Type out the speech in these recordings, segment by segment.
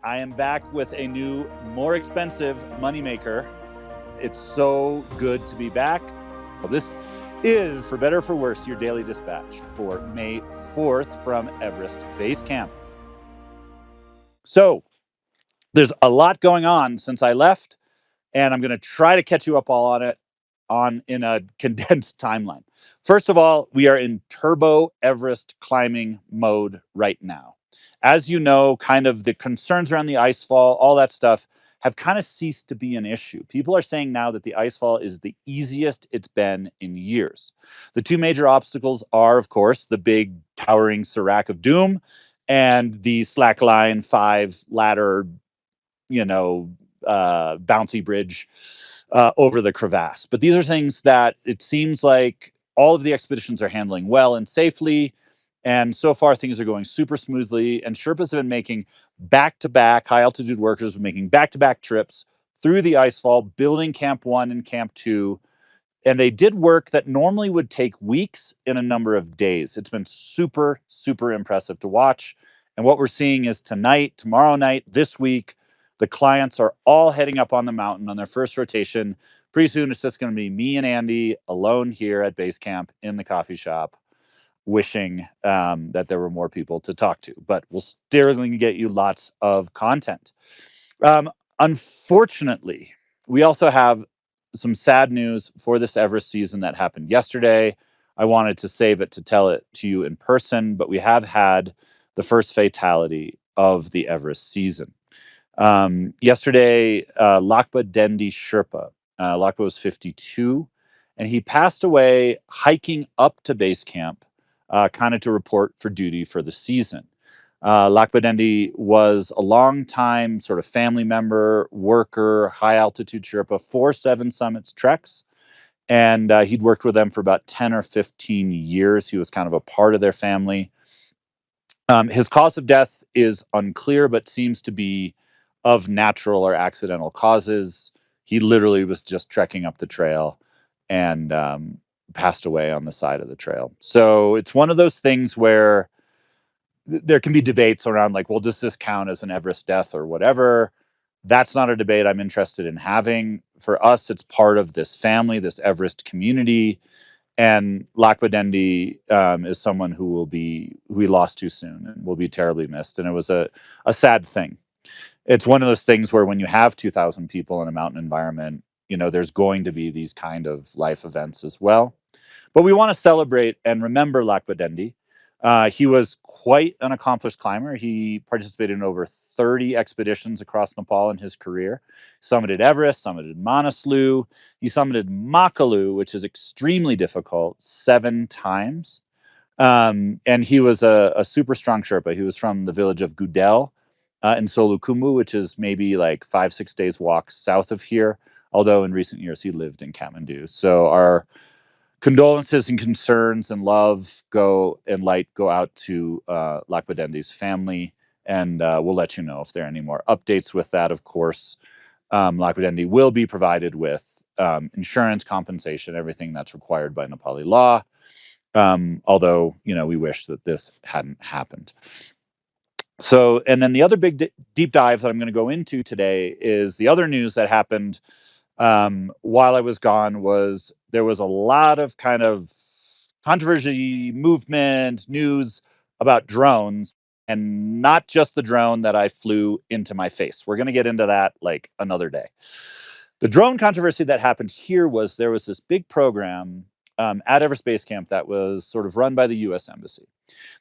I am back with a new, more expensive moneymaker. It's so good to be back. This is, for better or for worse, your daily dispatch for May 4th from Everest Basecamp. So there's a lot going on since I left, and I'm going to try to catch you up all on it in a condensed timeline. First of all, we are in turbo Everest climbing mode right now. As you know, kind of the concerns around the icefall, all that stuff have kind of ceased to be an issue. People are saying now that the icefall is the easiest it's been in years. The two major obstacles are, of course, the big towering Serac of Doom and the slackline 5 ladder, bouncy bridge over the crevasse. But these are things that it seems like all of the expeditions are handling well and safely. And so far, things are going super smoothly. And Sherpas have been making back-to-back, high-altitude workers have been making back-to-back trips through the icefall, building Camp 1 and Camp 2. And they did work that normally would take weeks in a number of days. It's been super, super impressive to watch. And what we're seeing is tonight, tomorrow night, this week, the clients are all heading up on the mountain on their first rotation. Pretty soon, it's just going to be me and Andy alone here at base camp in the coffee shop, wishing that there were more people to talk to. But we'll still get you lots of content. Unfortunately, we also have some sad news for this Everest season that happened yesterday. I wanted to save it to tell it to you in person, but we have had the first fatality of the Everest season. Yesterday, Lakba Dendi Sherpa, Lakba was 52, and he passed away hiking up to base camp, kind of to report for duty for the season. Lakba Dendi was a long-time sort of family member, worker, high-altitude Sherpa for Seven Summits Treks, and he'd worked with them for about 10 or 15 years. He was kind of a part of their family. His cause of death is unclear, but seems to be of natural or accidental causes. He literally was just trekking up the trail and passed away on the side of the trail. So it's one of those things where there can be debates around like, well, does this count as an Everest death or whatever? That's not a debate I'm interested in having. For us, it's part of this family, this Everest community. And Lakba Dendi is someone who we lost too soon and will be terribly missed. And it was a sad thing. It's one of those things where when you have 2,000 people in a mountain environment, there's going to be these kind of life events as well. But we want to celebrate and remember Lakba Dendi. He was quite an accomplished climber. He participated in over 30 expeditions across Nepal in his career. Summited Everest, summited Manaslu. He summited Makalu, which is extremely difficult, 7 times. And he was a super strong Sherpa. He was from the village of Gudel in Solukhumbu, which is maybe like 5-6 days walk south of here. Although in recent years he lived in Kathmandu. So our condolences and concerns and love go out to Lakba Dendi's family, and we'll let you know if there are any more updates with that. Of course, Lakba Dendi will be provided with insurance compensation, everything that's required by Nepali law. Although, we wish that this hadn't happened. So, and then the other big deep dive that I'm going to go into today is the other news that happened while I was gone. There was a lot of kind of controversy, movement, news about drones, and not just the drone that I flew into my face. We're going to get into that like another day. The drone controversy that happened here was there was this big program at Everest Base Camp that was sort of run by the U.S. Embassy.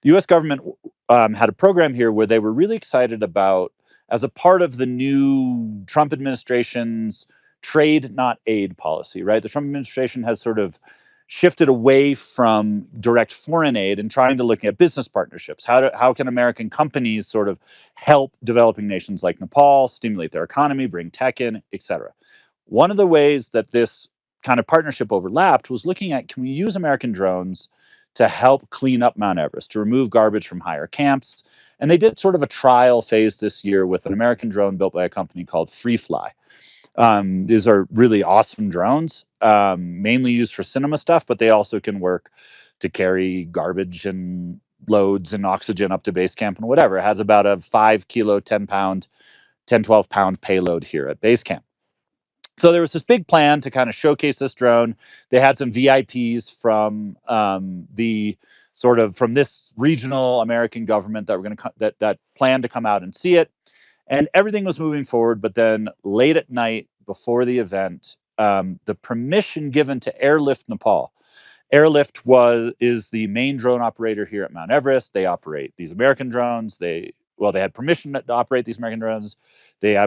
The U.S. government had a program here where they were really excited about, as a part of the new Trump administration's trade, not aid policy, right? The Trump administration has sort of shifted away from direct foreign aid and trying to look at business partnerships. How can American companies sort of help developing nations like Nepal, stimulate their economy, bring tech in, et cetera? One of the ways that this kind of partnership overlapped was looking at, can we use American drones to help clean up Mount Everest, to remove garbage from higher camps? And they did sort of a trial phase this year with an American drone built by a company called FreeFly. These are really awesome drones, mainly used for cinema stuff, but they also can work to carry garbage and loads and oxygen up to base camp and whatever. It has about a 5 kilo, 10 pound, 10, 12 pound payload here at base camp. So there was this big plan to kind of showcase this drone. They had some VIPs from the sort of from this regional American government that were going to that planned to come out and see it, and everything was moving forward. But then late at night before the event, the permission given to Airlift Nepal. Airlift is the main drone operator here at Mount Everest. They operate these American drones. They had permission to operate these American drones. They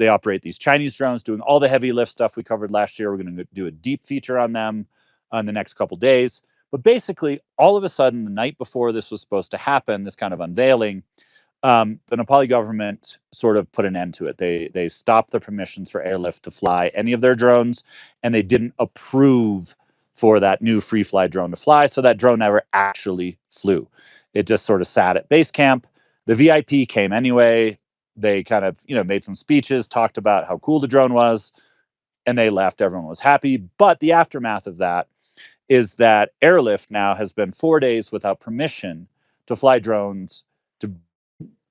operate these Chinese drones, doing all the heavy lift stuff we covered last year. We're going to do a deep feature on them on the next couple days. But basically, all of a sudden, the night before this was supposed to happen, this kind of unveiling, the Nepali government sort of put an end to it. They stopped the permissions for Airlift to fly any of their drones, and they didn't approve for that new free fly drone to fly. So that drone never actually flew. It just sort of sat at base camp. The VIP came anyway. They kind of, made some speeches, talked about how cool the drone was, and they left. Everyone was happy. But the aftermath of that is that Airlift now has been 4 days without permission to fly drones to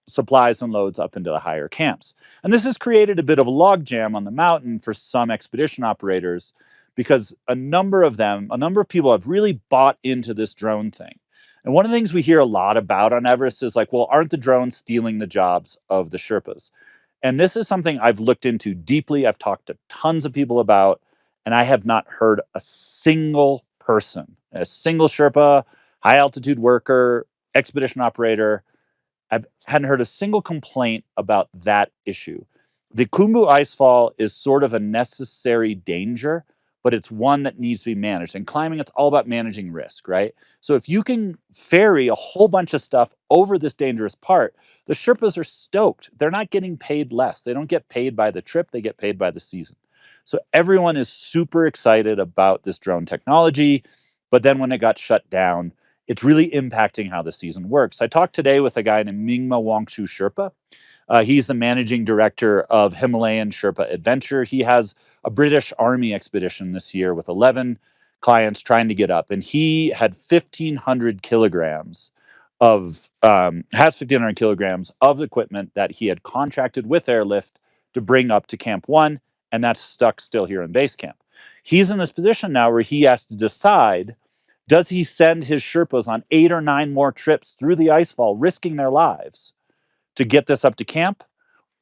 supplies and loads up into the higher camps. And this has created a bit of a logjam on the mountain for some expedition operators, because a number of people have really bought into this drone thing. And one of the things we hear a lot about on Everest is like, well, aren't the drones stealing the jobs of the Sherpas? And this is something I've looked into deeply. I've talked to tons of people about, and I have not heard a single person, a single Sherpa, high altitude worker, expedition operator. I hadn't heard a single complaint about that issue. The Khumbu icefall is sort of a necessary danger, but it's one that needs to be managed. And climbing, it's all about managing risk, right? So if you can ferry a whole bunch of stuff over this dangerous part, the Sherpas are stoked. They're not getting paid less. They don't get paid by the trip, they get paid by the season. So everyone is super excited about this drone technology. But then when it got shut down, it's really impacting how the season works. I talked today with a guy named Mingma Wangchu Sherpa. He's the managing director of Himalayan Sherpa Adventure. He has a British Army expedition this year with 11 clients trying to get up, and he had 1,500 kilograms of has 1,500 kilograms of equipment that he had contracted with Airlift to bring up to Camp 1, and that's stuck still here in base camp. He's in this position now where he has to decide, does he send his Sherpas on 8 or 9 more trips through the icefall, risking their lives to get this up to camp?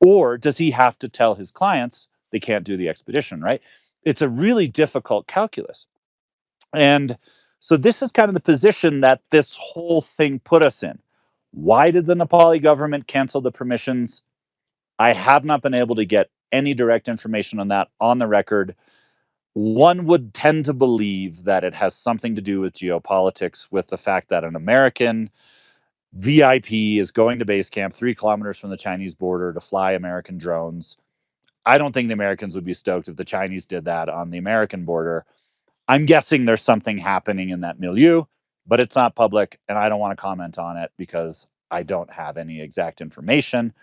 Or does he have to tell his clients they can't do the expedition, right? It's a really difficult calculus. And so this is kind of the position that this whole thing put us in. Why did the Nepali government cancel the permissions? I have not been able to get any direct information on that on the record. One would tend to believe that it has something to do with geopolitics, with the fact that an American VIP is going to base camp 3 kilometers from the Chinese border to fly American drones. I don't think the Americans would be stoked if the Chinese did that on the American border. I'm guessing there's something happening in that milieu, but it's not public, and I don't want to comment on it because I don't have any exact information.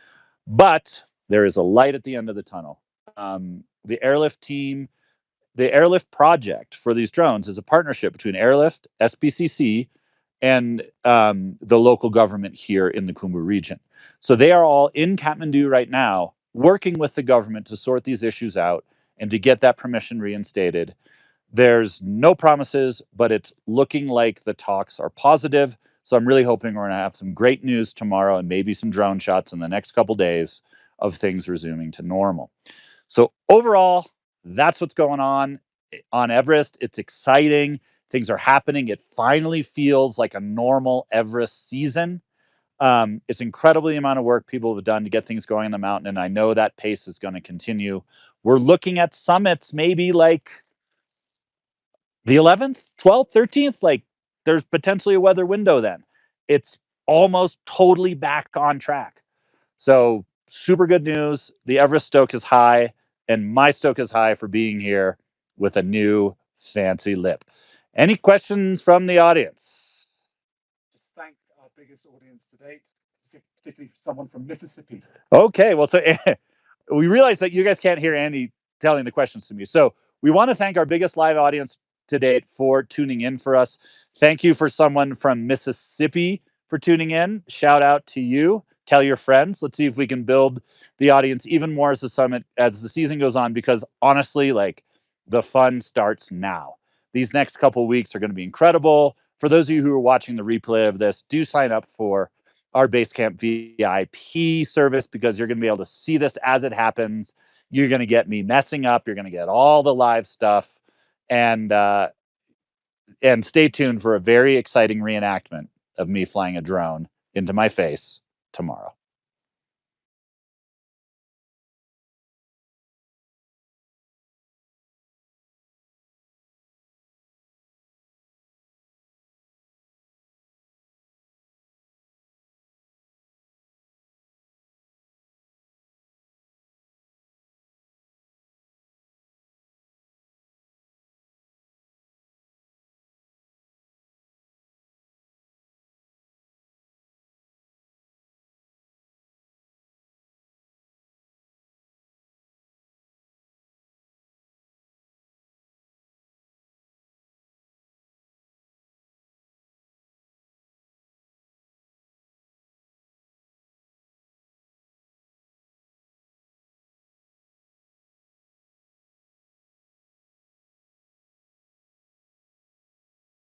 But there is a light at the end of the tunnel. The Airlift team, the Airlift project for these drones is a partnership between Airlift, SPCC, and the local government here in the Khumbu region. So they are all in Kathmandu right now, working with the government to sort these issues out and to get that permission reinstated. There's no promises, but it's looking like the talks are positive. So I'm really hoping we're going to have some great news tomorrow and maybe some drone shots in the next couple days of things resuming to normal. So overall, that's what's going on Everest. It's exciting. Things are happening. It finally feels like a normal Everest season. It's incredibly amount of work people have done to get things going on the mountain, and I know that pace is going to continue. We're looking at summits maybe like the 11th, 12th, 13th. Like there's potentially a weather window then. It's almost totally back on track. So super good news. The Everest stoke is high, and my stoke is high for being here with a new fancy lip. Any questions from the audience? Just thank our biggest audience to date, particularly someone from Mississippi. Okay, well, so we realize that you guys can't hear Andy telling the questions to me. So we want to thank our biggest live audience to date for tuning in for us. Thank you for someone from Mississippi for tuning in. Shout out to you. Tell your friends. Let's see if we can build the audience even more as the season goes on, because honestly, like, the fun starts now. These next couple weeks are going to be incredible. For those of you who are watching the replay of this, do sign up for our Basecamp VIP service, because you're going to be able to see this as it happens. You're going to get me messing up. You're going to get all the live stuff, and stay tuned for a very exciting reenactment of me flying a drone into my face tomorrow.